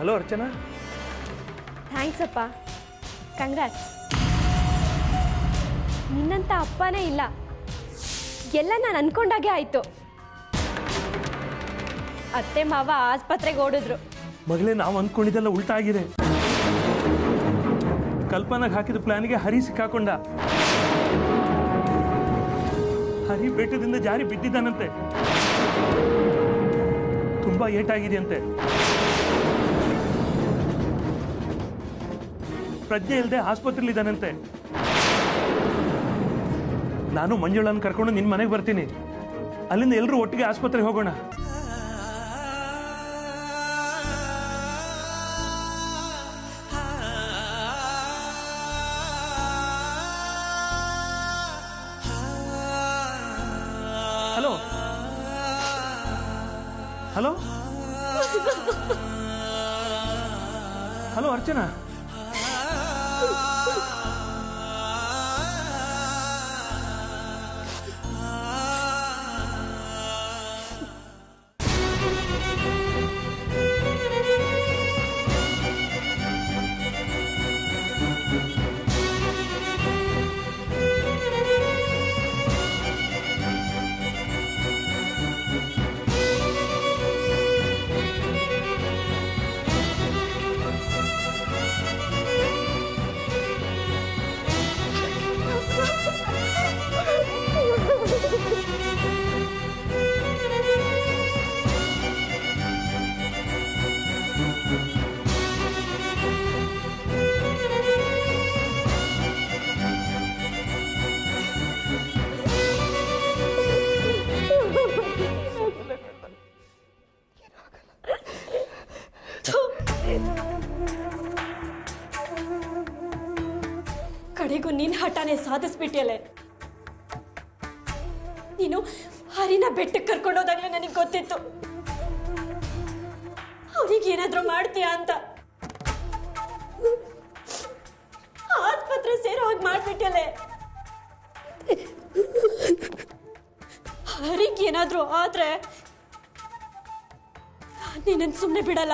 Hello Archana. Thanks ಅಪ್ಪ, congrats. ನಿನ್ನಂತ ಅಪ್ಪನೇ ಇಲ್ಲ, ಎಲ್ಲ ನಾನು ಅನ್ಕೊಂಡಾಗೆ ಆಯ್ತು. ಅತ್ತೆ ಮಾವ ಆಸ್ಪತ್ರೆಗೆ ಓಡಿದ್ರು. ಮಗಳೇ, ನಾವು ಅಂದ್ಕೊಂಡಿದ್ದೆಲ್ಲ ಉಲ್ಟಾ ಆಗಿದೆ. ಕಲ್ಪನಾಗ ಹಾಕಿದ ಪ್ಲಾನ್ಗೆ ಹರಿ ಸಿಕ್ಕಾಕೊಂಡ. ಹರಿ ಬೆಟ್ಟದಿಂದ ಜಾರಿ ಬಿದ್ದಿದ್ದಾನಂತೆ. ತುಂಬಾ ಏಟಾಗಿದೆಯಂತೆ. ಪ್ರಜ್ಞೆ ಇಲ್ಲದೆ ಆಸ್ಪತ್ರೆಲಿದ್ದಾನಂತೆ. ನಾನು ಮಂಜುಳನ್ನು ಕರ್ಕೊಂಡು ನಿನ್ನ ಮನೆಗೆ ಬರ್ತೀನಿ. ಅಲ್ಲಿಂದ ಎಲ್ಲರೂ ಒಟ್ಟಿಗೆ ಆಸ್ಪತ್ರೆಗೆ ಹೋಗೋಣ. Hello hello hello Archana. ಕಡೆಗೂ ನಿನ್ನ ಹಠಾನೆ ಸಾಧಿಸ್ಬಿಟ್ಟಿಯಲ್ಲೇ. ನೀನು ಹರಿನ ಬೆಟ್ಟಕ್ಕೆ ಕರ್ಕೊಂಡೋದಾಗ್ಲೇ ನನಗೆ ಗೊತ್ತಿತ್ತು ಅವನಿಗೆ ಏನಾದ್ರೂ ಮಾಡ್ತೀಯಾ ಅಂತ. ಆಸ್ಪತ್ರೆ ಸೇರೋ ಹಾಗೆ ಮಾಡ್ಬಿಟ್ಟಿಯಲ್ಲೇ. ಹರಿಗೆ ಏನಾದ್ರೂ ಆದ್ರೆ ನೀನನ್ನು ಸುಮ್ಮನೆ ಬಿಡಲ್ಲ.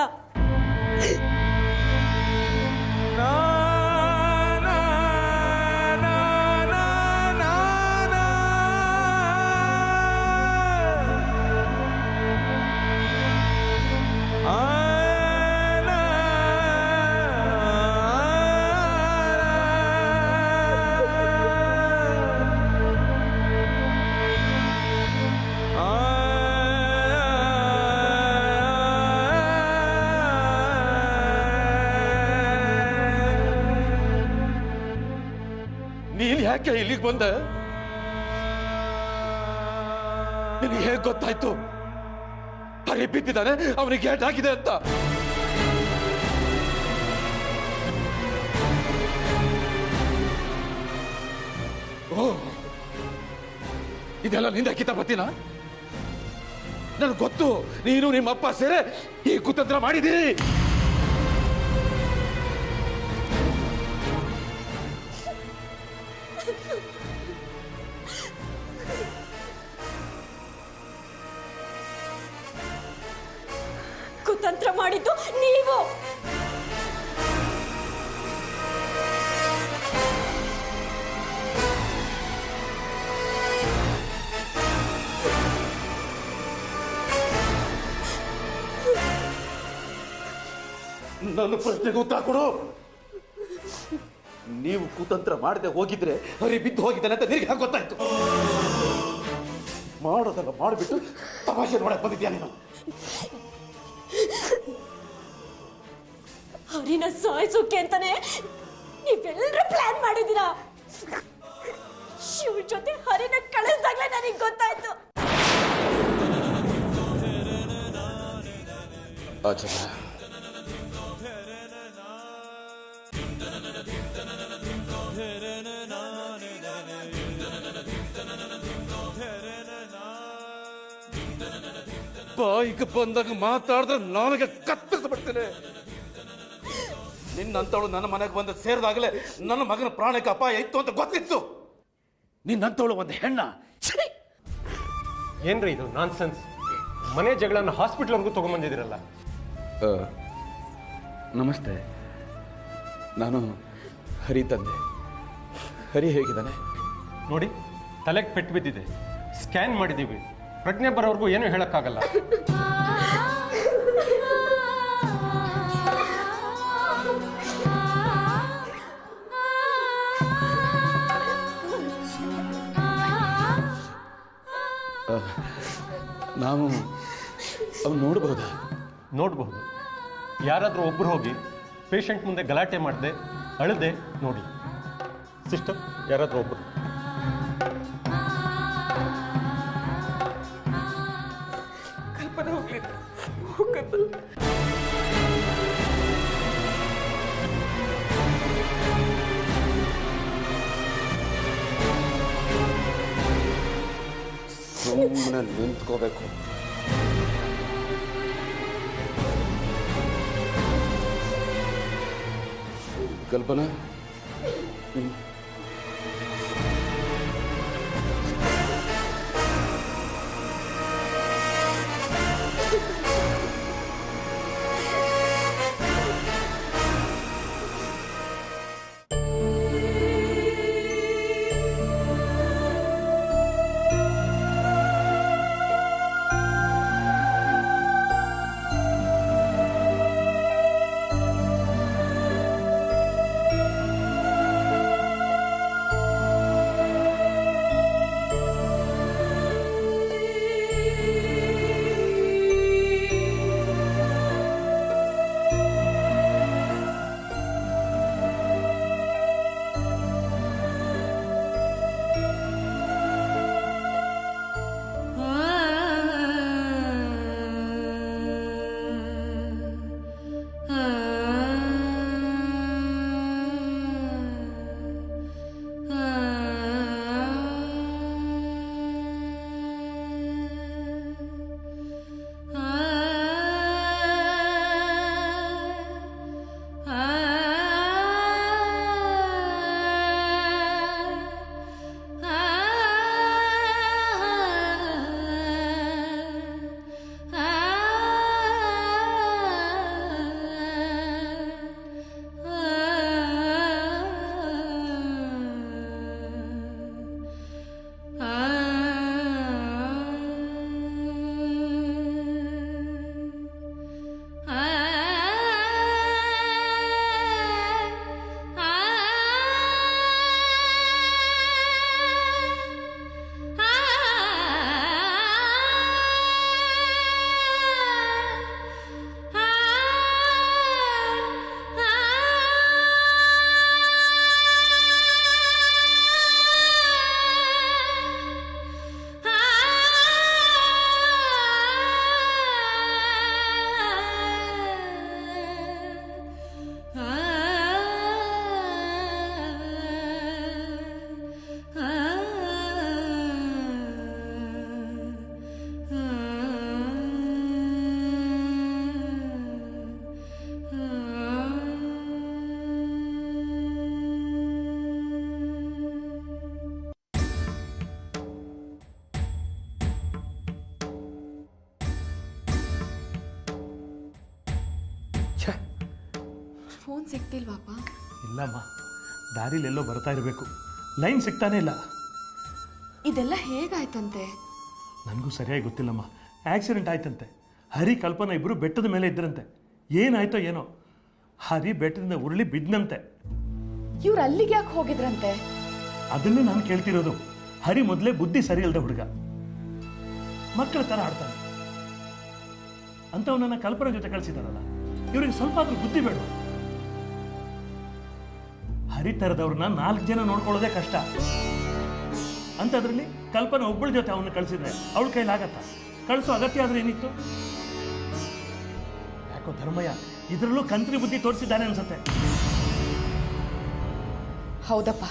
ನೀನ್ ಯಾಕೆ ಇಲ್ಲಿಗೆ ಬಂದ? ನಿನಗೆ ಹೇಗೆ ಗೊತ್ತಾಯ್ತು ಹರಿ ಬಿದ್ದಿದ್ದಾನೆ, ಅವನಿಗೆ ಏಟಾಗಿದೆ ಅಂತ? ಓ, ಇದೆಲ್ಲ ನಿಂದ ಕಿತಾಪತಿನ? ನನಗೆ ಗೊತ್ತು, ನೀನು ನಿಮ್ಮಪ್ಪ ಸೇರೆ ಈ ಕುತಂತ್ರ ಮಾಡಿದ್ದೀರಿ. ಕುತಂತ್ರ ಮಾಡಿದ್ದು ನೀವು. ನನ್ನ ಪ್ರಶ್ನೆಗೆ ಉತ್ತರ ಕೊಡು. ನೀವು ಕುತಂತ್ರ ಮಾಡದೆ ಹೋಗಿದ್ರೆ ಹರಿ ಬಿದ್ದು ಹೋಗಿದ್ದಾನೆ ಅಂತ ನಿನಗೆ ಹೇಗೆ ಗೊತ್ತಾಯ್ತು? ಮಾಡೋದಲ್ಲ ಮಾಡಿಬಿಟ್ಟು ತಮಾಷೆ ನೋಡಕ್ ಬಂದಿದ್ಯಾ ನೀನು? ಹರಿನ ಸಾಯಿಸೋಕೆ ಅಂತಾನೆ ನೀವೆಲ್ಲರೂ ಪ್ಲಾನ್ ಮಾಡಿದ್ದೀರಾ. ಶಿವ ಜೊತೆ ಹರಿನ ಕಳಿಸ್ದಾಗ್ಲೇ ನನಗೆ ಗೊತ್ತಾಯ್ತು. ಬಾಯಿಗೆ ಬಂದಾಗ ಮಾತಾಡಿದ್ರೆ ನನಗೆ ಕತ್ತರಿಸ್ಬಿಡ್ತೇನೆ. ನಿನ್ನಂತವಳು ನನ್ನ ಮನೆಗೆ ಬಂದು ಸೇರಿದಾಗಲೇ ನನ್ನ ಮಗನ ಪ್ರಾಣಕ್ಕೆ ಅಪಾಯ ಇತ್ತು ಅಂತ ಗೊತ್ತಿತ್ತು. ನಿನ್ನಂತವಳು ಒಂದು ಹೆಣ್ಣ. ಏನ್ರಿ ಇದು ನಾನ್ಸೆನ್ಸ್? ಮನೆ ಜಗಳನ್ನ ಹಾಸ್ಪಿಟಲ್ವರೆಗೂ ತಗೊಂಡ್ಬಂದಿದ್ದೀರಲ್ಲ. ನಮಸ್ತೆ. ನಾನು ಹರಿ ತಂದೆ. ಹರಿ ಹೇಗಿದ್ದಾನೆ? ನೋಡಿ, ತಲೆಗೆ ಪೆಟ್ಟು ಬಿದ್ದಿದೆ. ಸ್ಕ್ಯಾನ್ ಮಾಡಿದ್ದೀವಿ. ಪ್ರಜ್ಞೆ ಬರೋವರೆಗೂ ಏನೂ ಹೇಳೋಕ್ಕಾಗಲ್ಲ. ನಾವು ಅವ್ನು ನೋಡಬಹುದಾ? ನೋಡಬಹುದು. ಯಾರಾದರೂ ಒಬ್ಬರು ಹೋಗಿ ಪೇಷಂಟ್ ಮುಂದೆ ಗಲಾಟೆ ಮಾಡದೆ ಅಳದೆ ನೋಡಿ. ಸಿಸ್ಟರ್, ಯಾರಾದರೂ ಒಬ್ಬರು. ಕಲ್ಪನೆ ಹೋಗ್ಲಿ. ಸುಮ್ಮನೆ ನಿಂತ್ಕೋಬೇಕು. ಕಲ್ಪನಾ, ಫೋನ್ ಸಿಗ್ತಿಲ್ವಾಪ? ಇಲ್ಲಮ್ಮ, ದಾರಿಲೆಲ್ಲೋ ಬರ್ತಾ ಇರಬೇಕು. ಲೈನ್ ಸಿಗ್ತಾನೆ ಇಲ್ಲ. ಇದೆಲ್ಲ ಹೇಗಾಯ್ತಂತೆ? ನನಗೂ ಸರಿಯಾಗಿ ಗೊತ್ತಿಲ್ಲಮ್ಮ. ಆಕ್ಸಿಡೆಂಟ್ ಆಯ್ತಂತೆ. ಹರಿ, ಕಲ್ಪನಾ ಇಬ್ಬರು ಬೆಟ್ಟದ ಮೇಲೆ ಇದ್ರಂತೆ. ಏನಾಯ್ತೋ ಏನೋ, ಹರಿ ಬೆಟ್ಟದಿಂದ ಉರುಳಿ ಬಿದ್ದಂತೆ. ಇವ್ರು ಅಲ್ಲಿಗೆ ಯಾಕೆ ಹೋಗಿದ್ರಂತೆ? ಅದನ್ನೇ ನಾನು ಕೇಳ್ತಿರೋದು. ಹರಿ ಮೊದಲೇ ಬುದ್ಧಿ ಸರಿ ಇಲ್ಲದ ಹುಡುಗ, ಮಕ್ಕಳ ಥರ ಆಡ್ತಾನೆ. ಅಂಥವನ್ನ ಕಲ್ಪನಾ ಜೊತೆ ಕಳಿಸಿದಾರಲ್ಲ, ಇವ್ರಿಗೆ ಸ್ವಲ್ಪ ಆದ್ರೂ ಬುದ್ಧಿ ಬೇಡ. ಹರಿ ಥರದವ್ರನ್ನ 4 ಜನ ನೋಡ್ಕೊಳ್ಳೋದೇ ಕಷ್ಟ. ಅಂಥದ್ರಲ್ಲಿ ಕಲ್ಪನಾ ಒಬ್ಬಳ ಜೊತೆ ಅವನ್ನ ಕಳಿಸಿದ್ರೆ ಅವಳ ಕೈಲಾಗತ್ತ? ಕಳಿಸೋ ಅಗತ್ಯ ಆದ್ರೆ ಏನಿತ್ತು? ಯಾಕೋ ಧರ್ಮಯ್ಯ ಇದರಲ್ಲೂ ಕಂತ್ರಿ ಬುದ್ಧಿ ತೋರಿಸಿದ್ದಾನೆ ಅನ್ಸುತ್ತೆ. ಹೌದಪ್ಪ,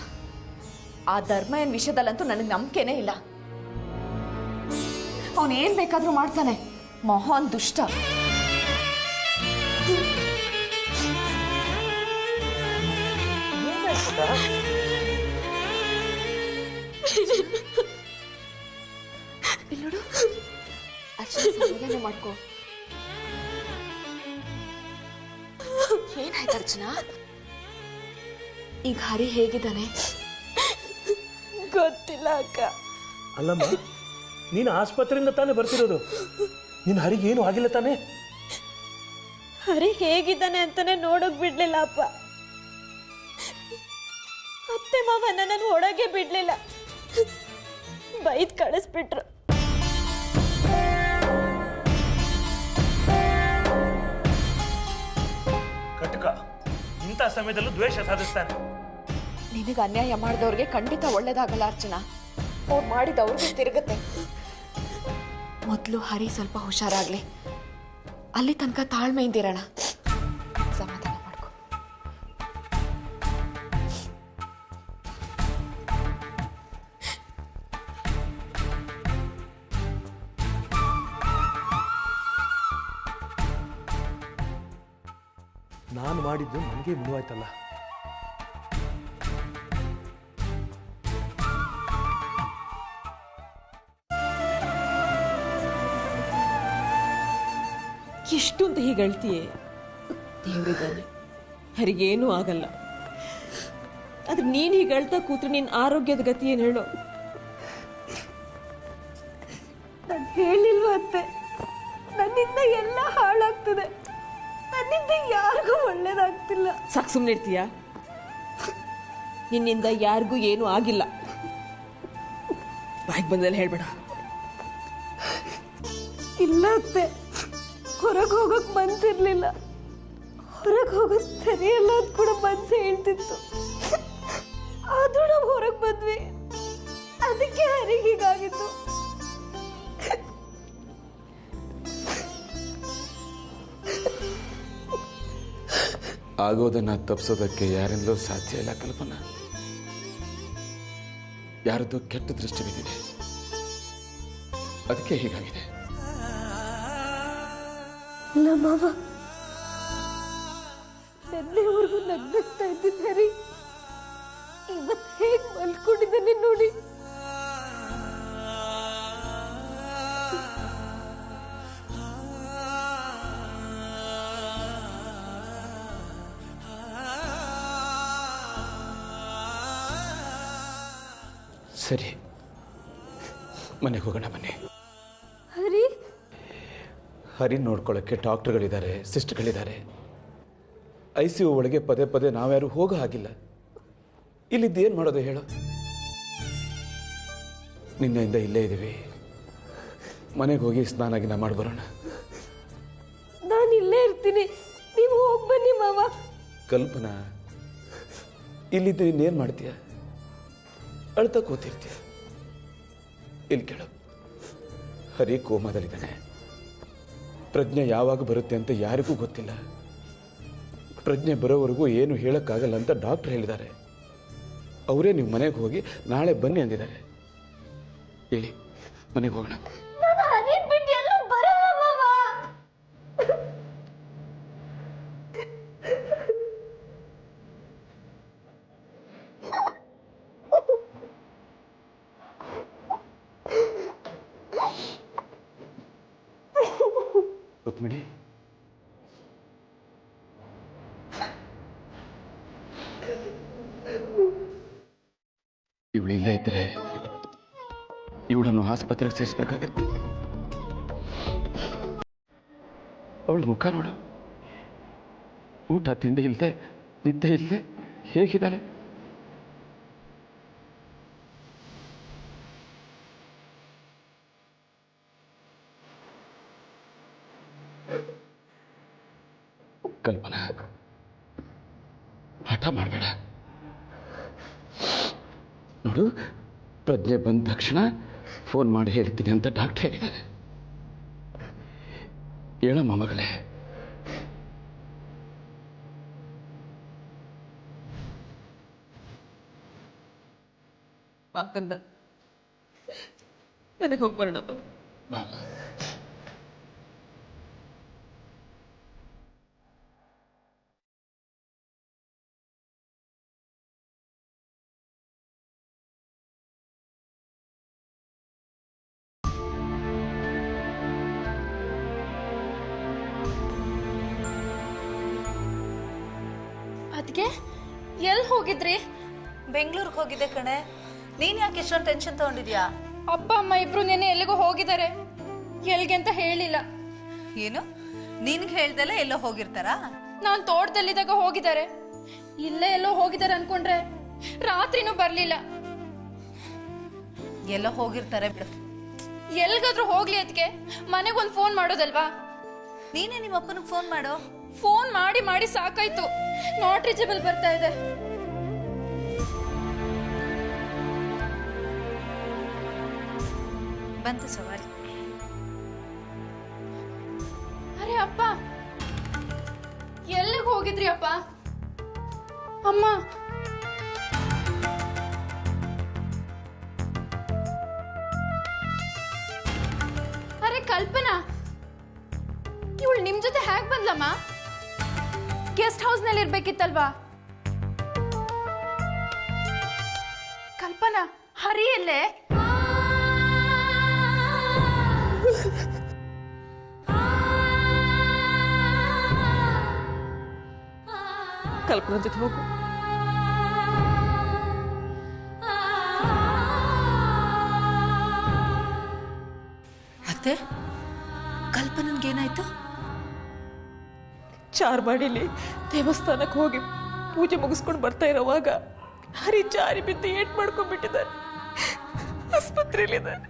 ಆ ಧರ್ಮಯನ್ ವಿಷಯದಲ್ಲಂತೂ ನನಗೆ ನಂಬಿಕೆನೇ ಇಲ್ಲ. ಅವನೇನ್ ಬೇಕಾದ್ರೂ ಮಾಡ್ತಾನೆ. ಮಹಾನ್ ದುಷ್ಟ. ಇಲ್ಲೋಡು, ಅಷ್ಟೇ ಸಮಾಧಾನ ಮಾಡ್ಕೋ. ಏನಾಯ್ತು ಅರ್ಚನಾ? ಈಗ ಹರಿ ಹೇಗಿದ್ದಾನೆ? ಗೊತ್ತಿಲ್ಲ ಅಕ್ಕ. ಅಲ್ಲಮ್ಮ, ನೀನು ಆಸ್ಪತ್ರೆಯಿಂದ ತಾನೇ ಬರ್ತಿರೋದು. ನಿನ್ನ ಹರಿಗೆ ಏನು ಆಗಿಲ್ಲ ತಾನೇ? ಹರಿ ಹೇಗಿದ್ದಾನೆ ಅಂತಾನೆ ನೋಡೋಕ್ ಬಿಡ್ಲಿಲ್ಲ ಅಪ್ಪ. ಅತ್ತೆ ಮಾವ ನನ್ನನ್ನು ಒಳಗೆ ಬಿಡ್ಲಿಲ್ಲ, ಬೈದ್ ಕಳಿಸ್ಬಿಟ್ರು. ಕಟಕ ಇಂಥ ಸಮಯದಲ್ಲೂ ದ್ವೇಷ ಸಾಧಿಸ್ತಾನೆ. ನಿನಗೆ ಅನ್ಯಾಯ ಮಾಡಿದವ್ರಿಗೆ ಖಂಡಿತ ಒಳ್ಳೇದಾಗಲ್ಲ ಅರ್ಚನಾ. ಅವ್ರು ಮಾಡಿದವ್ರಿಗೆ ತಿರುಗುತ್ತೆ. ಮೊದಲು ಹರಿ ಸ್ವಲ್ಪ ಹುಷಾರಾಗ್ಲಿ, ಅಲ್ಲಿ ತನಕ ತಾಳ್ಮೆಯಿಂದಿರೋಣ. ಸಮಾಧಾನ ಮಾಡ್ಕೊ. ನಾನು ಮಾಡಿದ್ದು ನನಗೆ ಮುಳುವಾಯ್ತಲ್ಲ. ಎಷ್ಟು ಅಂತ ಹೀಗೆ ಹೇಳ್ತೀಯೇ? ದೇವರಿದ್ದಾನೆ, ಹರಿಗೇನೂ ಆಗಲ್ಲ. ಆದ್ರೆ ನೀನು ಹೀಗೆ ಹೇಳ್ತಾ ಕೂತ್ರೆ ನಿನ್ನ ಆರೋಗ್ಯದ ಗತಿ ಏನು ಹೇಳೋ? ನಾನು ಹೇಳಿಲ್ವ ಅತ್ತೆ, ನನ್ನಿಂದ ಎಲ್ಲ ಹಾಳಾಗ್ತದೆ, ನನ್ನಿಂದ ಯಾರಿಗೂ ಒಳ್ಳೇದಾಗ್ತಿಲ್ಲ. ಸಾಕು, ಸುಮ್ಮನೆ ಇರ್ತೀಯಾ? ನಿನ್ನಿಂದ ಯಾರಿಗೂ ಏನೂ ಆಗಿಲ್ಲ. ಬಾಯಿಗೆ ಬಂದಲ್ಲಿ ಹೇಳ್ಬೇಡ. ಇಲ್ಲ ಅತ್ತೆ, ಹೊರಗೆ ಹೋಗೋಕ್ ಮನ್ಸಿರ್ಲಿಲ್ಲ. ಹೊರಗೆ ಹೋಗೋದು ಸರಿಯಲ್ಲ ಅಂತ ಕೂಡ ಮನ್ಸೆ ಹೇಳ್ತಿತ್ತು. ಆದ್ರೂ ನಾವು ಹೊರಗೆ ಬಂದ್ವಿ, ಅದಕ್ಕೆ ಹರಿಗೆ ಹೀಗಾಗಿತ್ತು. ಆಗೋದನ್ನ ತಪ್ಪಿಸೋದಕ್ಕೆ ಯಾರಿಂದಲೂ ಸಾಧ್ಯ ಇಲ್ಲ ಕಲ್ಪನಾ. ಯಾರದ್ದು ಕೆಟ್ಟ ದೃಷ್ಟಿ ಬಿದ್ದಿದೆ, ಅದಕ್ಕೆ ಹೀಗಾಗಿದೆ. ಇಲ್ಲ ಮಾವ, ನೆನ್ನೆವರೆಗೂ ನಗ್ನಗ್ತಾ ಇದ್ದಿದ್ದ ಹರಿ ಇವತ್ತು ಹೇಗೆ ಮಲ್ಕೊಂಡಿದ್ದಾನೆ ನೋಡಿ. ಸರಿ, ಮನೆಗೆ ಹೋಗೋಣ. ಬನ್ನಿ. ಹರಿ ಹರಿ ನೋಡ್ಕೊಳ್ಳೋಕ್ಕೆ ಡಾಕ್ಟರ್ಗಳಿದ್ದಾರೆ, ಸಿಸ್ಟರ್ಗಳಿದ್ದಾರೆ. ICU ಒಳಗೆ ಪದೇ ಪದೇ ನಾವ್ಯಾರು ಹೋಗೋ ಹಾಗಿಲ್ಲ. ಇಲ್ಲಿದ್ದೇನು ಮಾಡೋದು ಹೇಳು? ನಿನ್ನೆಯಿಂದ ಇಲ್ಲೇ ಇದ್ದೀವಿ. ಮನೆಗೆ ಹೋಗಿ ಸ್ನಾನ ಮಾಡಿ ಬರೋಣ. ನಾನು ಇಲ್ಲೇ ಇರ್ತೀನಿ, ನೀವು ಹೋಗಿ ಬನ್ನಿ ಮಾವ. ಕಲ್ಪನಾ, ಇಲ್ಲಿದ್ದು ಇನ್ನೇನು ಮಾಡ್ತೀಯ? ಅಳ್ತಾ ಕೂತಿರ್ತೀಯ. ಇಲ್ಲಿ ಕೇಳು, ಹರಿ ಕೋಮಾದಲ್ಲಿದ್ದಾನೆ. ಪ್ರಜ್ಞೆ ಯಾವಾಗ ಬರುತ್ತೆ ಅಂತ ಯಾರಿಗೂ ಗೊತ್ತಿಲ್ಲ. ಪ್ರಜ್ಞೆ ಬರೋವರೆಗೂ ಏನು ಹೇಳಕ್ಕಾಗಲ್ಲ ಅಂತ ಡಾಕ್ಟರ್ ಹೇಳಿದ್ದಾರೆ. ಅವರೇ ನೀವು ಮನೆಗೆ ಹೋಗಿ ನಾಳೆ ಬನ್ನಿ ಅಂದಿದ್ದಾರೆ. ಹೇಳಿ, ಮನೆಗೆ ಹೋಗೋಣ. ರುಕ್ಮಿಣಿ, ಇವಳು ಇಲ್ಲೇ ಇದ್ರೆ ಇವಳನ್ನು ಆಸ್ಪತ್ರೆಗೆ ಸೇರಿಸಬೇಕಾಗತ್ತೆ. ಅವಳ ಮುಖ ನೋಡು, ಊಟ ತಿಂಡಿ ಇಲ್ಲದೆ, ನಿದ್ದೆ ಇಲ್ಲದೆ ಹೇಗಿದ್ದಾಳೆ. ಕಲ್ಪನಾ, ಹಠ ಮಾಡಬೇಡ. ನೋಡು, ಪ್ರಜ್ಞೆ ಬಂದ ತಕ್ಷಣ ಫೋನ್ ಮಾಡಿ ಹೇಳ್ತೀನಿ ಅಂತ ಡಾಕ್ಟರ್ ಹೇಳಿದ್ದಾರೆ. ಹೇಳಮ್ಮ ಮಗಳೇ. ನನಗೆ ಹೋಗಿ ಬರೋಣ. ಅದಕ್ಕೆ ಎಲ್ಲಿ ಹೋಗಿದ್ರಿ? ಬೆಂಗಳೂರಿಗೆ ಹೋಗಿದ್ದೆ ಕಣೆ. ನೀನ್ ಯಾಕೆ ಎಷ್ಟೊಂದು ಟೆನ್ಷನ್ ತಗೊಂಡಿದ್ಯಾ? ಅಪ್ಪ ಅಮ್ಮ ಇಬ್ರು ನೆನೆ ಎಲ್ಲಿಗೋ ಹೋಗಿದ್ದಾರೆ. ಎಲ್ಗೆ ಅಂತ ಹೇಳಿಲ್ಲ. ಏನು ನಿನ್ಗೆ ಹೇಳ್ದಲ್ಲ ಎಲ್ಲೋ ಹೋಗಿರ್ತಾರಾ? ನಾನ್ ತೋಟದಲ್ಲಿದ್ದಾಗ ಹೋಗಿದ್ದಾರೆ. ಇಲ್ಲೇ ಎಲ್ಲೋ ಹೋಗಿದ್ದಾರೆ ಅನ್ಕೊಂಡ್ರೆ ರಾತ್ರಿನೂ ಬರ್ಲಿಲ್ಲ. ಎಲ್ಲೋ ಹೋಗಿರ್ತಾರೆ ಬಿಡು. ಎಲ್ಗಾದ್ರೂ ಹೋಗ್ಲಿ ಅದಕ್ಕೆ ಮನೆಗೊಂದು ಫೋನ್ ಮಾಡೋದಲ್ವಾ? ನೀನೇ ನಿಮ್ಮ ಅಪ್ಪನಿಗೆ ಫೋನ್ ಮಾಡು. ಫೋನ್ ಮಾಡಿ ಮಾಡಿ ಸಾಕಾಯ್ತು. ನಾಟ್ ರೀಚಬಲ್ ಬರ್ತಾ ಇದೆ. ಬಂತು ಸವಾರಿ. ಅರೆ ಅಪ್ಪ, ಎಲ್ಲಿಗೆ ಹೋಗಿದ್ರಿ ಅಪ್ಪ? ಅಮ್ಮ, ಅರೆ ಕಲ್ಪನಾ, ಇವಳು ನಿಮ್ ಜೊತೆ ಹೇಗ್ ಬಂದ್ಲಮ್ಮ? ಗೆಸ್ಟ್ ಹೌಸ್ ನಲ್ಲಿ ಇರ್ಬೇಕಿತ್ತಲ್ವಾ? ಕಲ್ಪನಾ, ಹರಿಯಲ್ಲೇ? ಕಲ್ಪನಾ ಜೊತೆ ಹೋಗು. ಅತ್ತೆ, ಕಲ್ಪನನ್ಗೇನಾಯ್ತು? ಚಾರ್ಮಾಡಿಲಿ ದೇವಸ್ಥಾನಕ್ಕೆ ಹೋಗಿ ಪೂಜೆ ಮುಗಿಸ್ಕೊಂಡು ಬರ್ತಾ ಇರೋವಾಗ ಹರಿ ಜಾರಿ ಬಿದ್ದು ಏಟ್ ಮಾಡ್ಕೊಂಡ್ಬಿಟ್ಟಿದ್ದಾರೆ. ಆಸ್ಪತ್ರೆಯಲ್ಲಿದ್ದಾರೆ.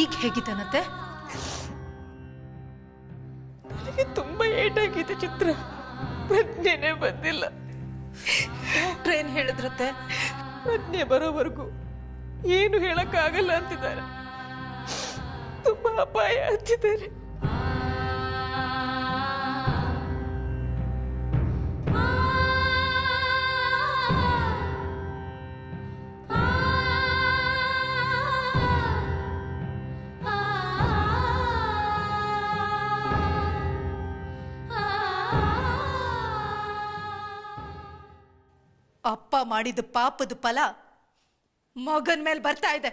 ಈಗ ಹೇಗಿದ್ದಾನತ್ತೆ? ನನಗೆ ತುಂಬಾ ಏಟಾಗಿದೆ ಚಿತ್ರ. ಪ್ರಜ್ಞೆನೇ ಬಂದಿಲ್ಲ. ಡಾಕ್ಟ್ರ್ ಏನ್ ಹೇಳಿದ್ರತ್ತೆ? ಪ್ರಜ್ಞೆ ಬರೋವರೆಗೂ ಏನು ಹೇಳಕ್ಕಾಗಲ್ಲ ಅಂತಿದ್ದಾರೆ. ತುಂಬಾ ಅಪಾಯ ಅಂತಿದ್ದಾರೆ. ಅಪ್ಪ ಮಾಡಿದ ಪಾಪದ ಫಲ ಮಗನ್ ಮೇಲೆ ಬರ್ತಾ ಇದೆ.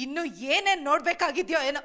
ಇನ್ನು ಏನೇನ್ ನೋಡ್ಬೇಕಾಗಿದ್ಯೋ ಏನೋ.